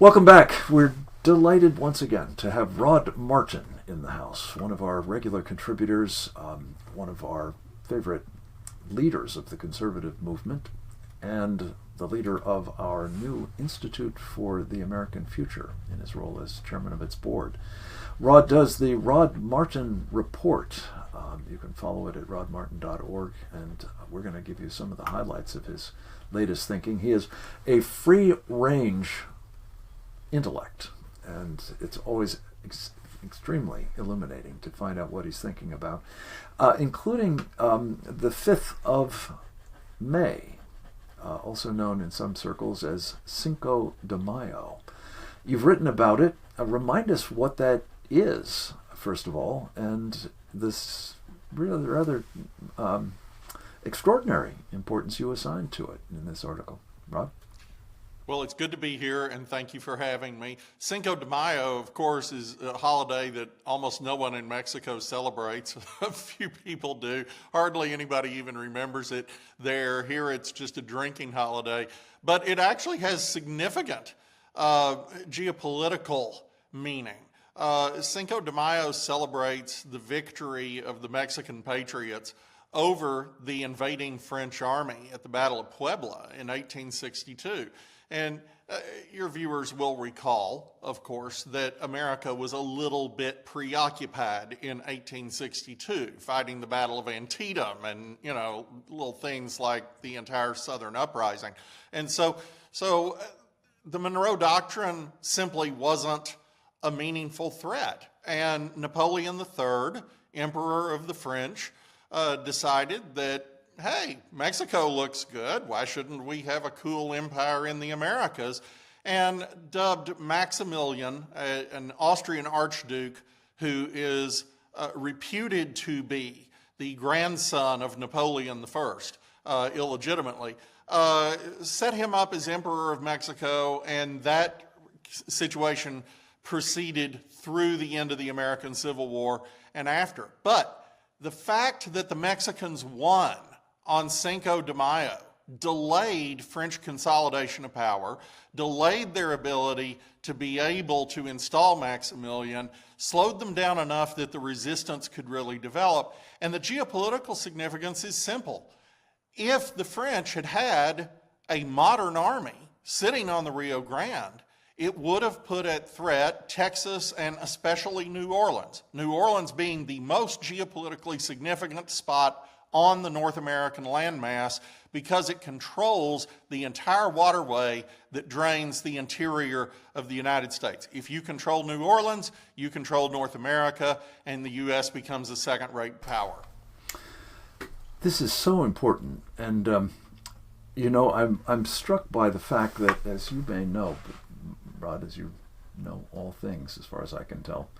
Welcome back. We're delighted once again to have Rod Martin in the house, one of our regular contributors, one of our favorite leaders of the conservative movement, and the leader of our new Institute for the American Future in his role as chairman of its board. Rod does the Rod Martin Report. You can follow it at rodmartin.org, and we're going to give you some of the highlights of his latest thinking. He is a free-range intellect, and it's always extremely illuminating to find out what he's thinking about, including the 5th of May, also known in some circles as Cinco de Mayo. You've written about it. Remind us what that is, first of all, and this really rather extraordinary importance you assign to it in this article. Rod? Well, it's good to be here, and thank you for having me. Cinco de Mayo, of course, is a holiday that almost no one in Mexico celebrates. A few people do. Hardly anybody even remembers it there. Here it's just a drinking holiday. But it actually has significant geopolitical meaning. Cinco de Mayo celebrates the victory of the Mexican patriots over the invading French army at the Battle of Puebla in 1862. And your viewers will recall, of course, that America was a little bit preoccupied in 1862, fighting the Battle of Antietam and, little things like the entire Southern Uprising. And so the Monroe Doctrine simply wasn't a meaningful threat. And Napoleon III, Emperor of the French, decided that, hey, Mexico looks good. Why shouldn't we have a cool empire in the Americas? And dubbed Maximilian, an Austrian archduke who is reputed to be the grandson of Napoleon I, illegitimately, set him up as Emperor of Mexico, and that situation proceeded through the end of the American Civil War and after. But the fact that the Mexicans won on Cinco de Mayo delayed French consolidation of power, delayed their ability to be able to install Maximilian, slowed them down enough that the resistance could really develop. And the geopolitical significance is simple. If the French had had a modern army sitting on the Rio Grande, it would have put at threat Texas and especially New Orleans. New Orleans being the most geopolitically significant spot on the North American landmass because it controls the entire waterway that drains the interior of the United States. If you control New Orleans, you control North America, and the U.S. becomes a second-rate power. This is so important, and I'm struck by the fact that, as you may know, Rod, as you know all things as far as I can tell,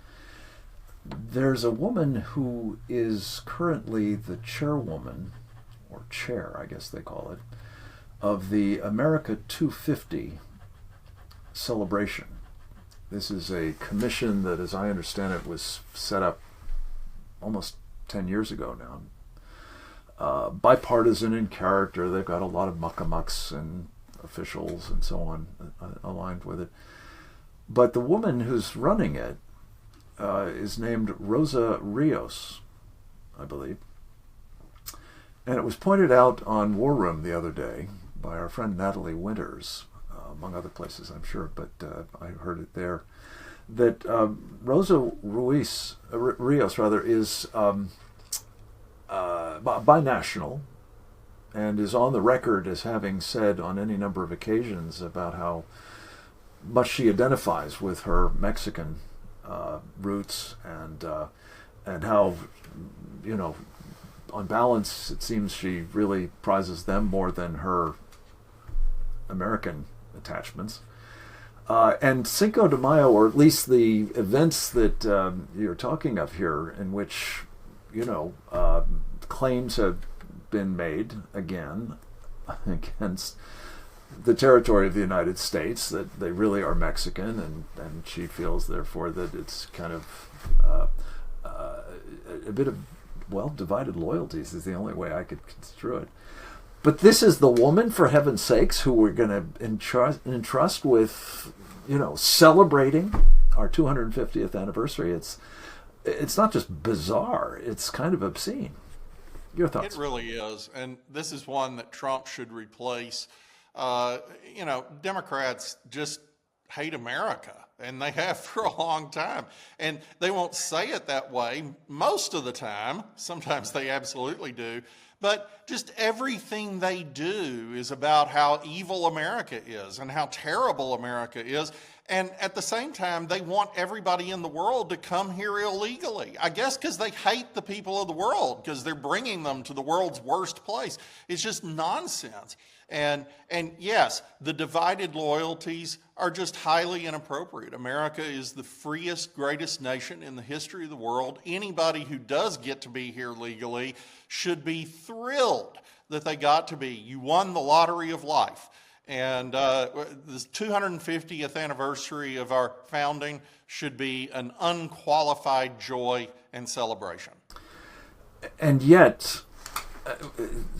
there's a woman who is currently the chairwoman, or chair, I guess they call it, of the America 250 celebration. This is a commission that, as I understand it, was set up almost 10 years ago now. Bipartisan in character. They've got a lot of muckamucks and officials and so on aligned with it. But the woman who's running it is named Rosa Rios, I believe. And it was pointed out on War Room the other day by our friend Natalie Winters, among other places, I'm sure, but I heard it there, that Rosa Rios is binational and is on the record as having said on any number of occasions about how much she identifies with her Mexican roots and how, on balance, it seems she really prizes them more than her American attachments. And Cinco de Mayo, or at least the events that you're talking of here, in which, claims have been made again against the territory of the United States, that they really are Mexican, and she feels, therefore, that it's kind of a bit of, divided loyalties is the only way I could construe it. But this is the woman, for heaven's sakes, who we're going to entrust with, celebrating our 250th anniversary. It's not just bizarre, it's kind of obscene. Your It thoughts? really is. And this is one that Trump should replace. Democrats just hate America, and they have for a long time. And they won't say it that way most of the time. Sometimes they absolutely do. But just everything they do is about how evil America is and how terrible America is. And at the same time, they want everybody in the world to come here illegally. I guess because they hate the people of the world, because they're bringing them to the world's worst place. It's just nonsense. And yes, the divided loyalties are just highly inappropriate. America is the freest, greatest nation in the history of the world. Anybody who does get to be here legally should be thrilled that they got to be. You won the lottery of life. And the 250th anniversary of our founding should be an unqualified joy and celebration. And yet,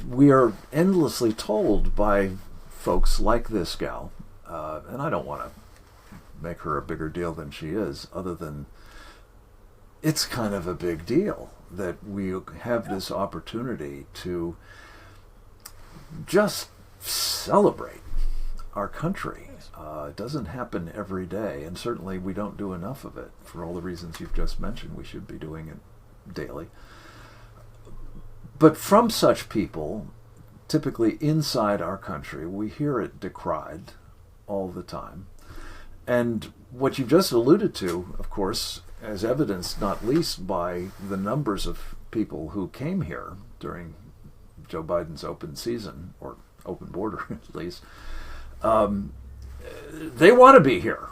we are endlessly told by folks like this gal, and I don't want to make her a bigger deal than she is, other than it's kind of a big deal that we have this opportunity to just celebrate our country. It doesn't happen every day, and certainly we don't do enough of it. For all the reasons you've just mentioned, we should be doing it daily. But from such people, typically inside our country, we hear it decried all the time. And what you just alluded to, of course, as evidenced not least by the numbers of people who came here during Joe Biden's open season, or open border at least, they want to be here.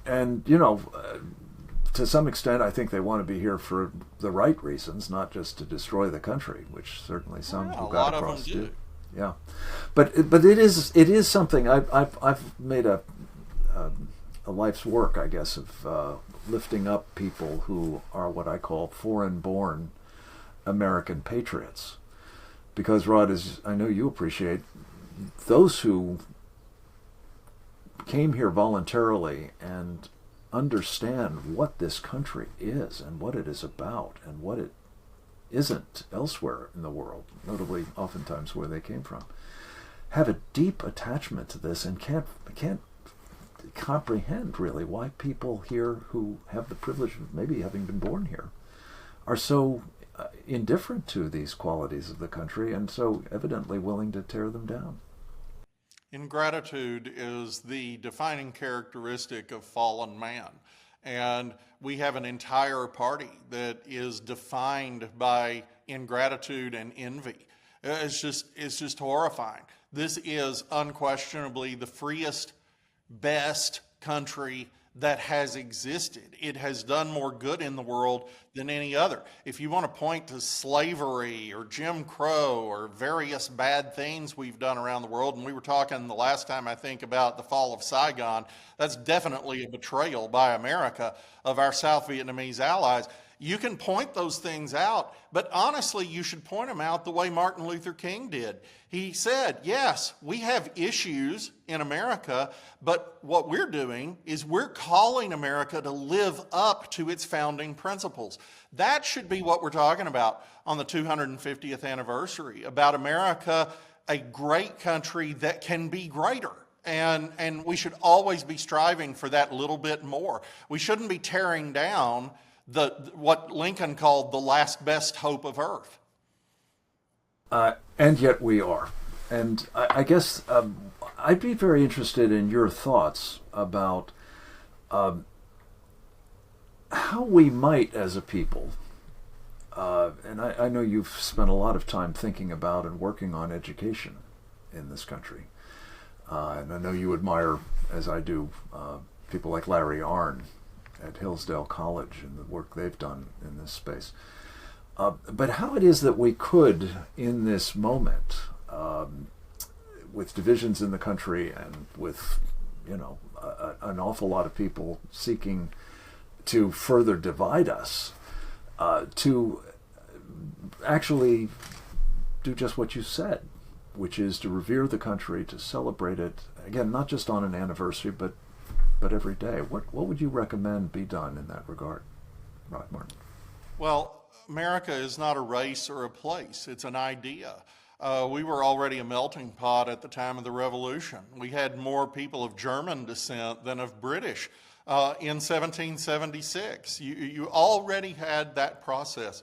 And, to some extent, I think they want to be here for the right reasons, not just to destroy the country, which certainly some who got across do. Yeah, but it is something I've made a life's work, I guess, of lifting up people who are what I call foreign-born American patriots, because Rod, as I know you appreciate, those who came here voluntarily and understand what this country is and what it is about and what it isn't elsewhere in the world, notably oftentimes where they came from, have a deep attachment to this and can't comprehend really why people here who have the privilege of maybe having been born here are so indifferent to these qualities of the country and so evidently willing to tear them down. Ingratitude is the defining characteristic of fallen man. And we have an entire party that is defined by ingratitude and envy. It's just horrifying. This is unquestionably the freest, best country that has existed. It has done more good in the world than any other. If you want to point to slavery or Jim Crow or various bad things we've done around the world, and we were talking the last time, I think, about the fall of Saigon, that's definitely a betrayal by America of our South Vietnamese allies. You can point those things out, but honestly, you should point them out the way Martin Luther King did. He said, yes, we have issues in America, but what we're doing is we're calling America to live up to its founding principles. That should be what we're talking about on the 250th anniversary, about America, a great country that can be greater. And we should always be striving for that little bit more. We shouldn't be tearing down what Lincoln called the last best hope of earth. And yet we are. And I guess I'd be very interested in your thoughts about how we might, as a people, and I know you've spent a lot of time thinking about and working on education in this country. And I know you admire, as I do, people like Larry Arnn at Hillsdale College and the work they've done in this space. But how it is that we could, in this moment, with divisions in the country and with, an awful lot of people seeking to further divide us, to actually do just what you said, which is to revere the country, to celebrate it, again, not just on an anniversary, but but every day. What would you recommend be done in that regard, Rod Martin? Well, America is not a race or a place, it's an idea. We were already a melting pot at the time of the Revolution. We had more people of German descent than of British in 1776. You already had that process.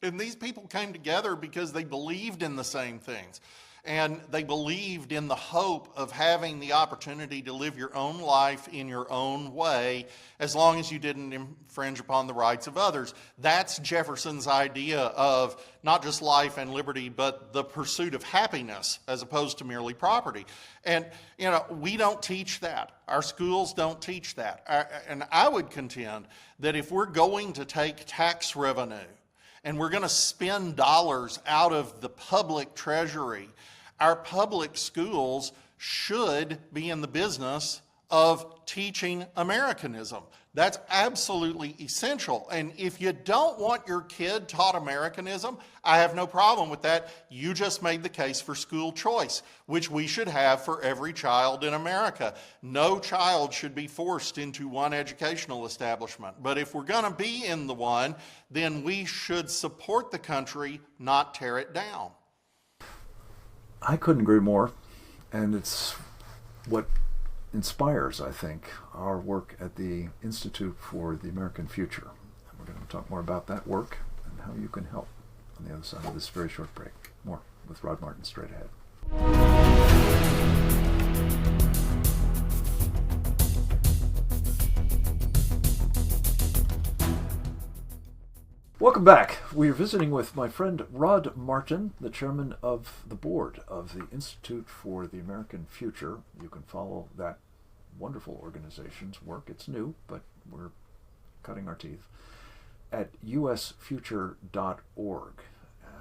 And these people came together because they believed in the same things. And they believed in the hope of having the opportunity to live your own life in your own way, as long as you didn't infringe upon the rights of others. That's Jefferson's idea of not just life and liberty, but the pursuit of happiness as opposed to merely property. And, we don't teach that. Our schools don't teach that. And I would contend that if we're going to take tax revenue and we're going to spend dollars out of the public treasury, our public schools should be in the business of teaching Americanism. That's absolutely essential. And if you don't want your kid taught Americanism, I have no problem with that. You just made the case for school choice, which we should have for every child in America. No child should be forced into one educational establishment. But if we're going to be in the one, then we should support the country, not tear it down. I couldn't agree more, and it's what inspires, I think, our work at the Institute for the American Future. And we're going to talk more about that work and how you can help on the other side of this very short break. More with Rod Martin straight ahead. Welcome back. We are visiting with my friend Rod Martin, the chairman of the board of the Institute for the American Future. You can follow that wonderful organization's work. It's new, but we're cutting our teeth at usfuture.org.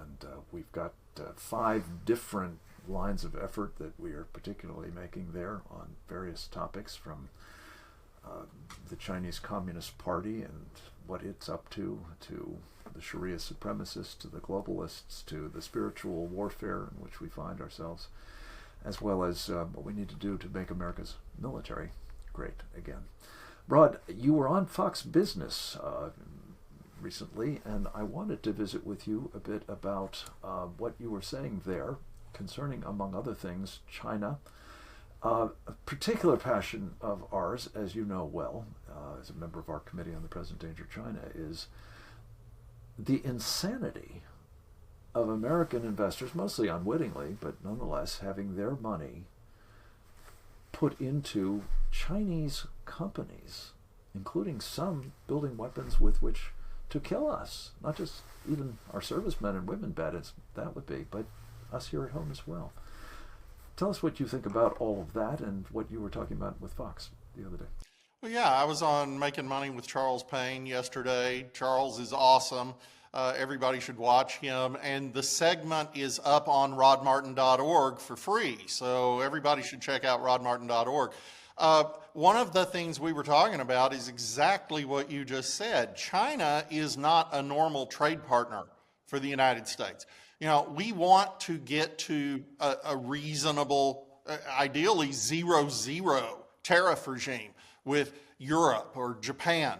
And we've got 5 different lines of effort that we are particularly making there on various topics, from the Chinese Communist Party and what it's up to the Sharia supremacists, to the globalists, to the spiritual warfare in which we find ourselves, as well as what we need to do to make America's military great again. Rod, you were on Fox Business recently, and I wanted to visit with you a bit about what you were saying there concerning, among other things, China. A particular passion of ours, as you know well, as a member of our Committee on the Present Danger of China, is the insanity of American investors, mostly unwittingly, but nonetheless having their money put into Chinese companies, including some building weapons with which to kill us. Not just even our servicemen and women, bad as that would be, but us here at home as well. Tell us what you think about all of that and what you were talking about with Fox the other day. Well, yeah, I was on Making Money with Charles Payne yesterday. Charles is awesome. Everybody should watch him. And the segment is up on rodmartin.org for free. So everybody should check out rodmartin.org. One of the things we were talking about is exactly what you just said. China is not a normal trade partner for the United States. We want to get to a reasonable, ideally 0-0 tariff regime with Europe or Japan.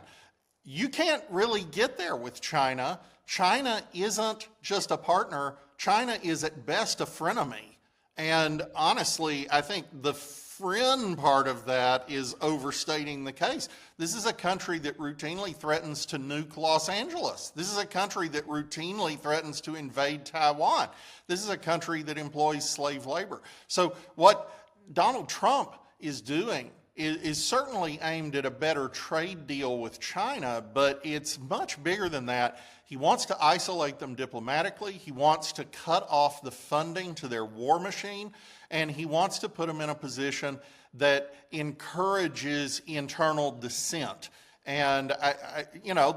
You can't really get there with China. China isn't just a partner. China is at best a frenemy. And honestly, I think the friend part of that is overstating the case. This is a country that routinely threatens to nuke Los Angeles. This is a country that routinely threatens to invade Taiwan. This is a country that employs slave labor. So what Donald Trump is doing is certainly aimed at a better trade deal with China, but it's much bigger than that. He wants to isolate them diplomatically. He wants to cut off the funding to their war machine, and he wants to put them in a position that encourages internal dissent. And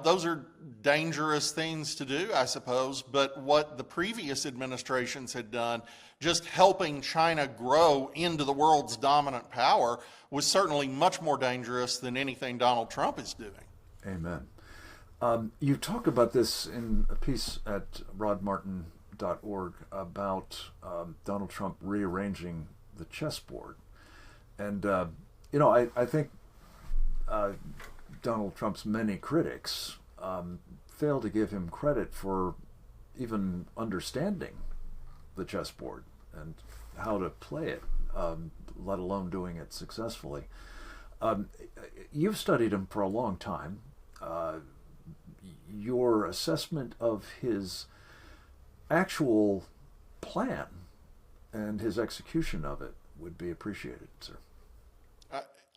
those are dangerous things to do, I suppose. But what the previous administrations had done, just helping China grow into the world's dominant power, was certainly much more dangerous than anything Donald Trump is doing. Amen. You talk about this in a piece at rodmartin.org about Donald Trump rearranging the chessboard. And, I think Donald Trump's many critics fail to give him credit for even understanding the chessboard and how to play it, let alone doing it successfully. You've studied him for a long time. Your assessment of his actual plan and his execution of it would be appreciated, sir.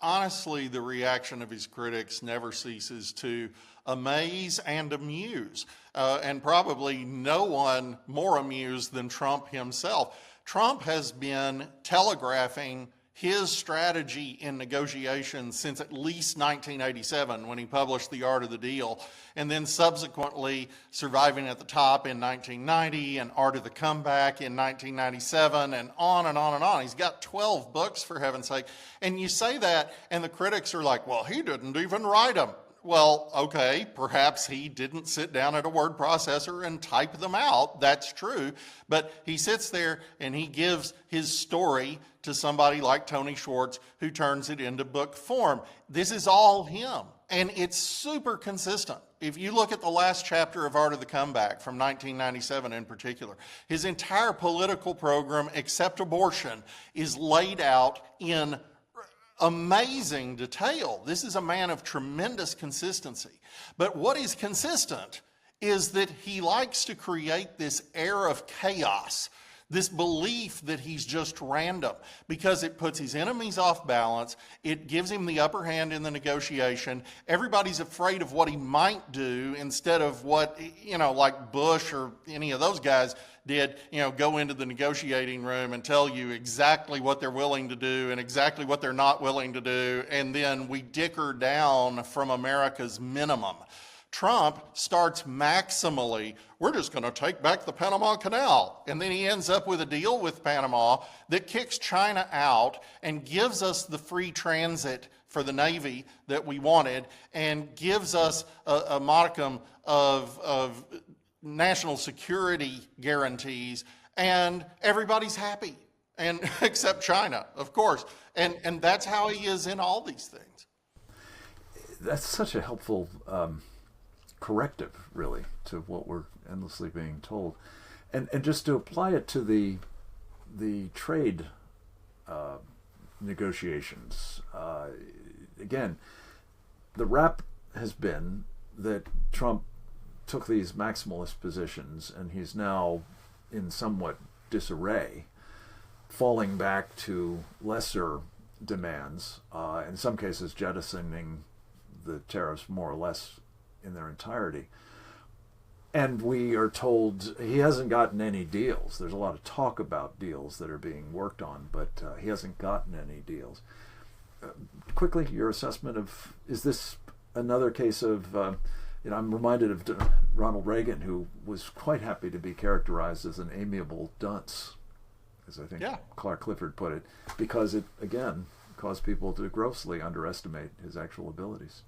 Honestly, the reaction of his critics never ceases to amaze and amuse, and probably no one more amused than Trump himself. Trump has been telegraphing his strategy in negotiations since at least 1987, when he published The Art of the Deal, and then subsequently Surviving at the Top in 1990 and Art of the Comeback in 1997, and on and on and on. He's got 12 books, for heaven's sake. And you say that, and the critics are like, well, he didn't even write them. Well, okay, perhaps he didn't sit down at a word processor and type them out. That's true. But he sits there and he gives his story to somebody like Tony Schwartz, who turns it into book form. This is all him. And it's super consistent. If you look at the last chapter of Art of the Comeback from 1997 in particular, his entire political program, except abortion, is laid out in amazing detail. This is a man of tremendous consistency. But what is consistent is that he likes to create this air of chaos, this belief that he's just random, because it puts his enemies off balance. It gives him the upper hand in the negotiation. Everybody's afraid of what he might do instead of what, like Bush or any of those guys did, go into the negotiating room and tell you exactly what they're willing to do and exactly what they're not willing to do, and then we dicker down from America's minimum. Trump starts maximally, we're just going to take back the Panama Canal. And then he ends up with a deal with Panama that kicks China out and gives us the free transit for the Navy that we wanted, and gives us a modicum of national security guarantees, and everybody's happy, and except China, of course. And that's how he is in all these things. That's such a helpful corrective, really, to what we're endlessly being told, and just to apply it to the trade negotiations. Again, the rap has been that Trump took these maximalist positions, and he's now in somewhat disarray, falling back to lesser demands, in some cases jettisoning the tariffs more or less in their entirety. And we are told he hasn't gotten any deals. There's a lot of talk about deals that are being worked on, but he hasn't gotten any deals. Quickly, your assessment of, is this another case of, I'm reminded of Ronald Reagan, who was quite happy to be characterized as an amiable dunce, as I think Clark Clifford put it, because it, again, caused people to grossly underestimate his actual abilities.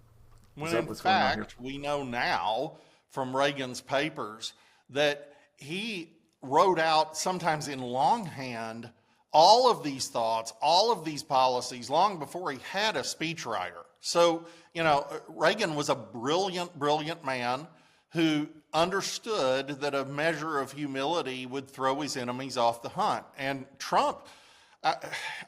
When in fact, we know now from Reagan's papers that he wrote out, sometimes in longhand, all of these thoughts, all of these policies, long before he had a speechwriter. So, Reagan was a brilliant, brilliant man who understood that a measure of humility would throw his enemies off the hunt. And Trump,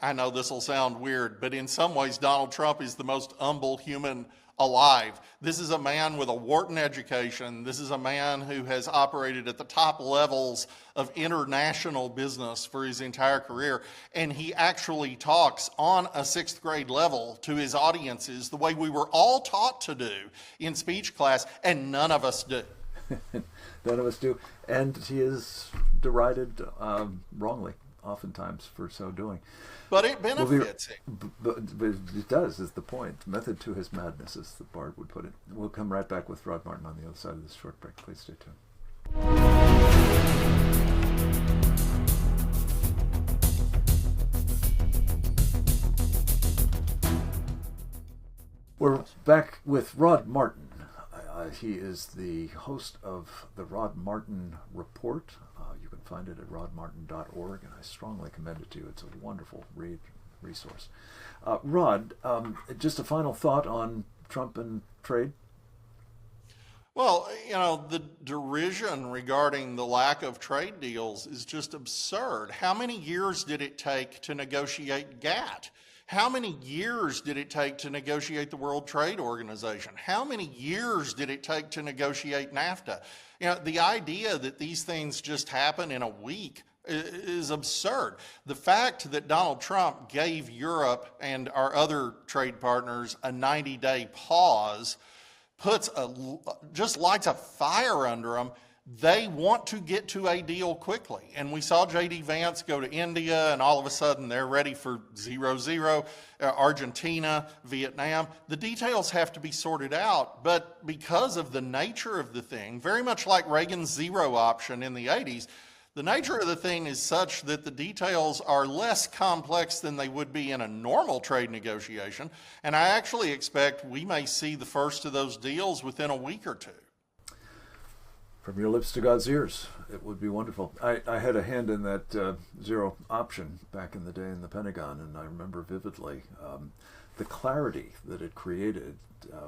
I know this will sound weird, but in some ways, Donald Trump is the most humble human alive. This is a man with a Wharton education. This is a man who has operated at the top levels of international business for his entire career. And he actually talks on a 6th grade level to his audiences the way we were all taught to do in speech class, and none of us do. None of us do. And he is derided wrongly, oftentimes, for so doing. But it benefits him. But it does, is the point. Method to his madness, as the Bard would put it. We'll come right back with Rod Martin on the other side of this short break. Please stay tuned. We're back with Rod Martin. He is the host of the Rod Martin Report. You can find it at rodmartin.org, and I strongly commend it to you. It's a wonderful read, resource. Rod, just a final thought on Trump and trade? Well, the derision regarding the lack of trade deals is just absurd. How many years did it take to negotiate GATT? How many years did it take to negotiate the World Trade Organization? How many years did it take to negotiate NAFTA? The idea that these things just happen in a week is absurd. The fact that Donald Trump gave Europe and our other trade partners a 90-day pause just lights a fire under them. They want to get to a deal quickly. And we saw J.D. Vance go to India, and all of a sudden they're ready for 0-0. Argentina, Vietnam. The details have to be sorted out, but because of the nature of the thing, very much like Reagan's zero option in the 80s, the nature of the thing is such that the details are less complex than they would be in a normal trade negotiation, and I actually expect we may see the first of those deals within a week or two. From your lips to God's ears, it would be wonderful. I had a hand in that zero option back in the day in the Pentagon, and I remember vividly the clarity that it created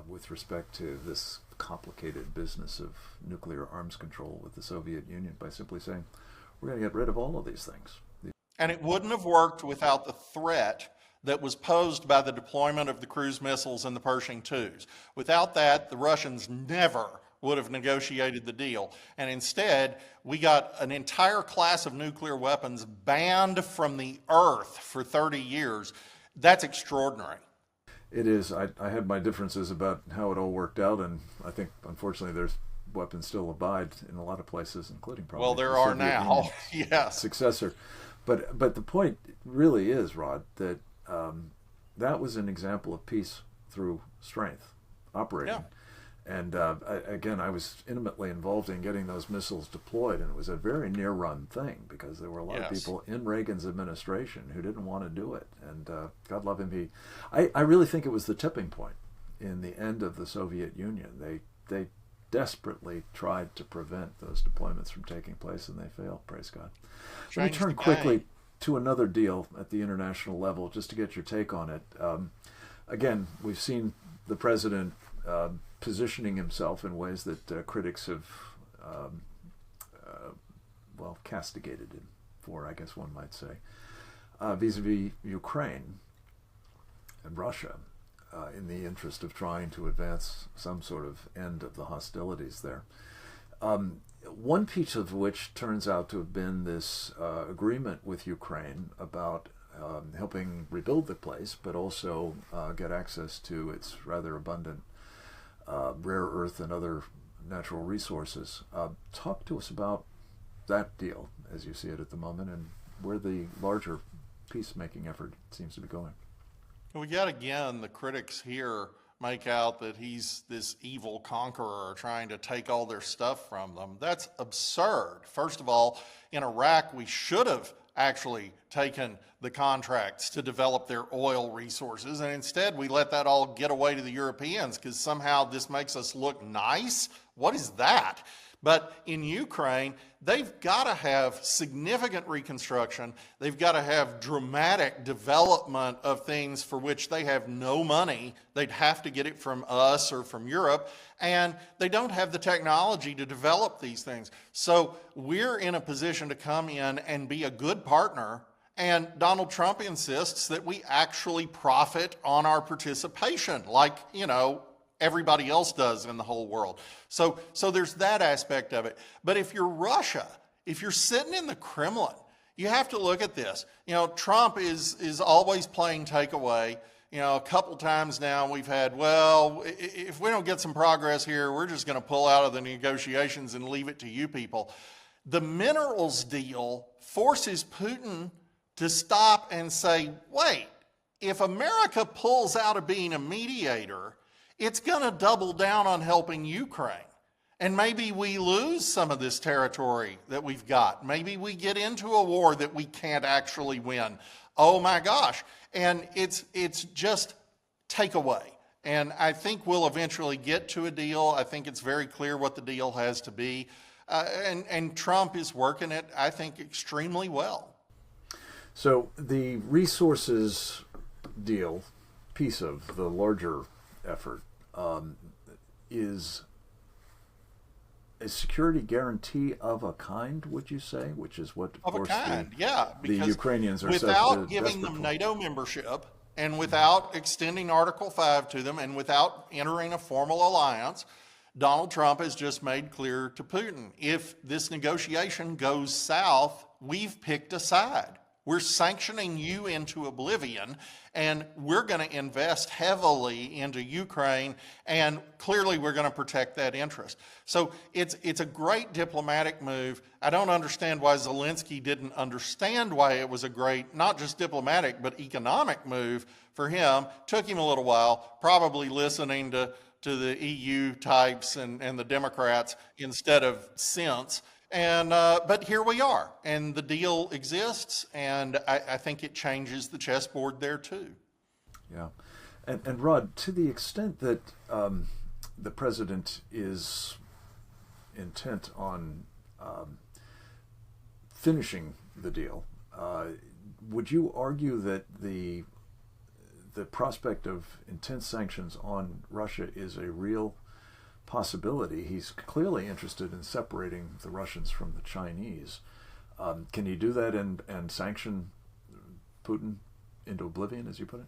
with respect to this complicated business of nuclear arms control with the Soviet Union by simply saying, we're going to get rid of all of these things. And it wouldn't have worked without the threat that was posed by the deployment of the cruise missiles and the Pershing IIs. Without that, the Russians never would have negotiated the deal. And instead, we got an entire class of nuclear weapons banned from the earth for 30 years. That's extraordinary. It is. I had my differences about how it all worked out, and I think, unfortunately, there's weapons still abide in a lot of places, including probably there the are Soviet now. Union's Yes. successor. But the point really is, Rod, that that was an example of peace through strength operating. Yeah. And again, I was intimately involved in getting those missiles deployed, and it was a very near-run thing because there were a lot of people in Reagan's administration who didn't want to do it. And God love him, I really think it was the tipping point in the end of the Soviet Union. They desperately tried to prevent those deployments from taking place, and they failed, praise God. Let me turn quickly to another deal at the international level, just to get your take on it. Again, we've seen the president positioning himself in ways that critics have, castigated him for, I guess one might say, vis-a-vis Ukraine and Russia, in the interest of trying to advance some sort of end of the hostilities there. One piece of which turns out to have been this agreement with Ukraine about helping rebuild the place, but also get access to its rather abundant rare earth and other natural resources. Talk to us about that deal as you see it at the moment and where the larger peacemaking effort seems to be going. Well, yet again, the critics here make out that he's this evil conqueror trying to take all their stuff from them. That's absurd. First of all, in Iraq, we should have actually taken the contracts to develop their oil resources, and instead we let that all get away to the Europeans because somehow this makes us look nice. What is that? But in Ukraine, they've got to have significant reconstruction. They've got to have dramatic development of things for which they have no money. They'd have to get it from us or from Europe, and they don't have the technology to develop these things. So we're in a position to come in and be a good partner, and Donald Trump insists that we actually profit on our participation, like, everybody else does in the whole world. So there's that aspect of it. But if you're Russia, if you're sitting in the Kremlin, you have to look at this. Trump is always playing takeaway. A couple times now we've had, if we don't get some progress here, we're just going to pull out of the negotiations and leave it to you people. The minerals deal forces Putin to stop and say, wait, if America pulls out of being a mediator, it's going to double down on helping Ukraine. And maybe we lose some of this territory that we've got. Maybe we get into a war that we can't actually win. Oh my gosh. And it's just takeaway. And I think we'll eventually get to a deal. I think it's very clear what the deal has to be. And Trump is working it, I think, extremely well. So the resources deal, piece of the larger effort, is a security guarantee of a kind, would you say? Which is what, of Of a course, kind, yeah, the because Ukrainians are without giving desperate them for. NATO membership and without extending Article 5 to them and without entering a formal alliance, Donald Trump has just made clear to Putin, if this negotiation goes south, we've picked a side. We're sanctioning you into oblivion, and we're going to invest heavily into Ukraine, and clearly we're going to protect that interest. So it's a great diplomatic move. I don't understand why Zelensky didn't understand why it was a great, not just diplomatic, but economic move for him. Took him a little while, probably listening to the EU types and the Democrats instead of sense. And but here we are, and the deal exists, and I think it changes the chessboard there too. Yeah, and Rod, to the extent that the president is intent on finishing the deal, would you argue that the prospect of intense sanctions on Russia is a real possibility? He's clearly interested in separating the Russians from the Chinese. Can he do that and sanction Putin into oblivion, as you put it?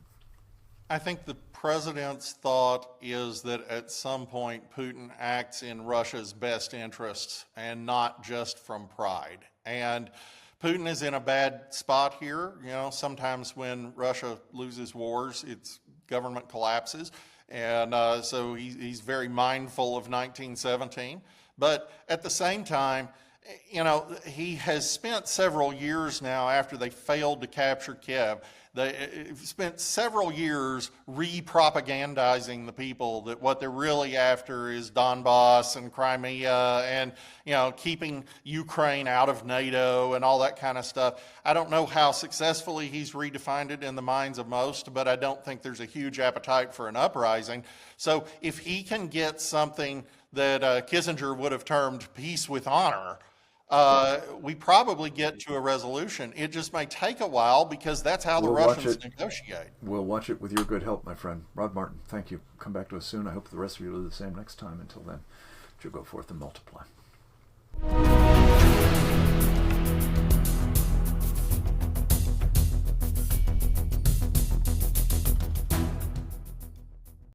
I think the president's thought is that at some point Putin acts in Russia's best interests and not just from pride. And Putin is in a bad spot here. You know, sometimes when Russia loses wars, its government collapses. And so he's very mindful of 1917. But at the same time, you know, he has spent several years now after they failed to capture Kiev. They spent several years re-propagandizing the people that what they're really after is Donbass and Crimea and, you know, keeping Ukraine out of NATO and all that kind of stuff. I don't know how successfully he's redefined it in the minds of most, but I don't think there's a huge appetite for an uprising. So if he can get something that Kissinger would have termed peace with honor, we probably get to a resolution. It just may take a while because that's how the Russians negotiate. We'll watch it with your good help, my friend. Rod Martin, thank you. Come back to us soon. I hope the rest of you do the same next time. Until then, you'll go forth and multiply.